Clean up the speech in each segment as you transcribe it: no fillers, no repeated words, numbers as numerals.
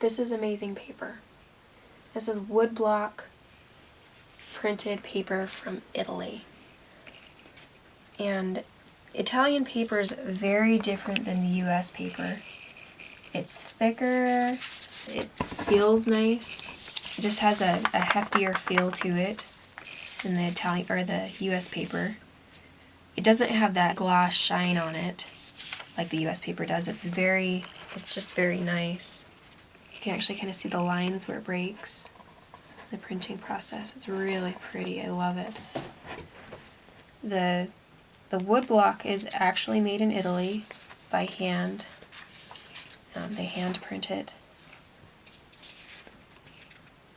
This is amazing paper. This is woodblock printed paper from Italy. And Italian paper is very different than the US paper. It's thicker, it feels nice, it just has a heftier feel to it than the Italian or the US paper. It doesn't have that gloss shine on it like the US paper does. It's just very nice. You can actually kind of see the lines where it breaks. The printing process. It's really pretty. I love it. The woodblock is actually made in Italy by hand. They hand print it.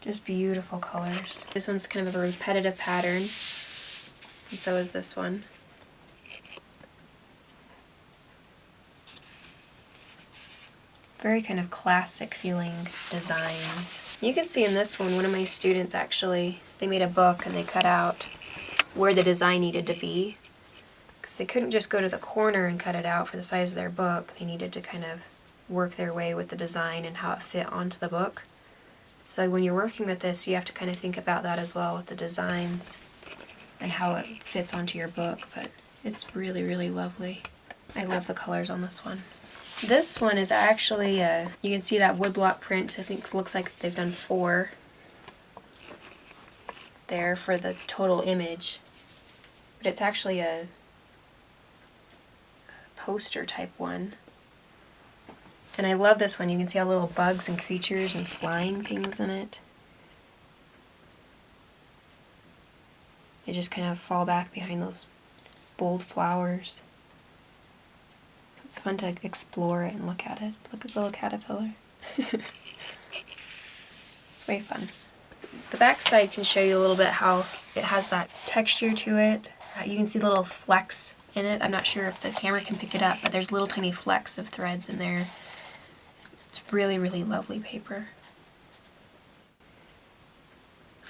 Just beautiful colors. This one's kind of a repetitive pattern, and so is this one. Very kind of classic feeling designs. You can see in this one of my students actually, they made a book and they cut out where the design needed to be. Because they couldn't just go to the corner and cut it out for the size of their book. They needed to kind of work their way with the design and how it fit onto the book. So when you're working with this, you have to kind of think about that as well with the designs and how it fits onto your book. But it's really, really lovely. I love the colors on this one. This one is actually, you can see that woodblock print. I think it looks like they've done 4 there for the total image. But it's actually a poster type one. And I love this one. You can see all the little bugs and creatures and flying things in it. They just kind of fall back behind those bold flowers. So it's fun to explore it and look at it. Look at the little caterpillar. It's way fun. The back side can show you a little bit how it has that texture to it. You can see the little flecks in it. I'm not sure if the camera can pick it up, but there's little tiny flecks of threads in there. It's really, really lovely paper.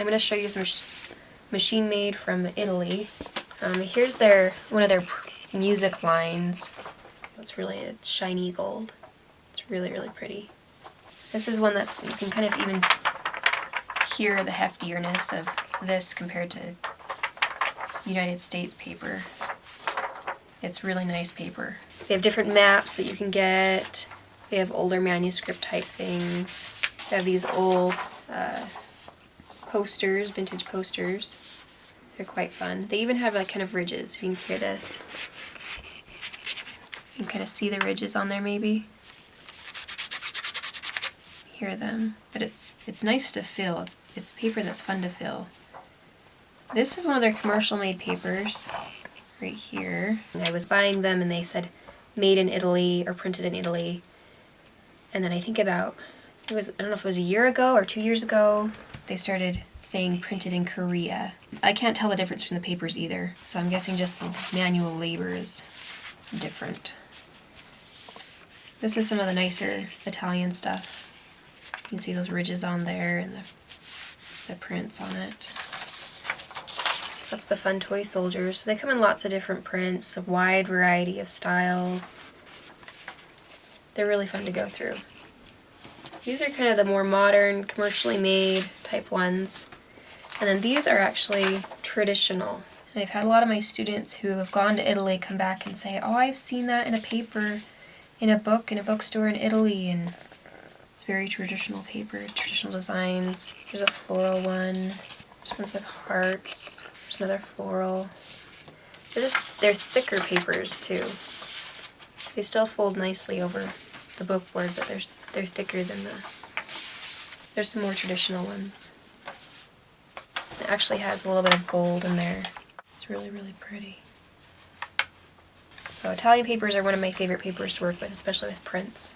I'm going to show you some machine made from Italy. Here's one of their music lines. It's really a shiny gold. It's really, really pretty. This is one that's, you can kind of even hear the heftiness of this compared to United States paper. It's really nice paper. They have different maps that you can get. They have older manuscript type things. They have these old posters, vintage posters. They're quite fun. They even have like kind of ridges, if you can hear this. You can kind of see the ridges on there maybe. Hear them. But it's nice to fill. It's paper that's fun to fill. This is one of their commercial made papers. Right here. And I was buying them and they said made in Italy or printed in Italy. And then I think about, I don't know if it was a year ago or 2 years ago, they started saying printed in Korea. I can't tell the difference from the papers either, so I'm guessing just the manual labor is different. This is some of the nicer Italian stuff. You can see those ridges on there and the prints on it. That's the Fun Toy Soldiers. So they come in lots of different prints, a wide variety of styles. They're really fun to go through. These are kind of the more modern, commercially made type ones. And then these are actually traditional. And I've had a lot of my students who have gone to Italy come back and say, oh, I've seen that in a paper, in a book, in a bookstore in Italy. And it's very traditional paper, traditional designs. There's a floral one. There's ones with hearts. There's another floral. They're thicker papers too. They still fold nicely over the bookboard, but they're thicker than there's some more traditional ones. It actually has a little bit of gold in there. It's really, really pretty. So Italian papers are one of my favorite papers to work with, especially with prints.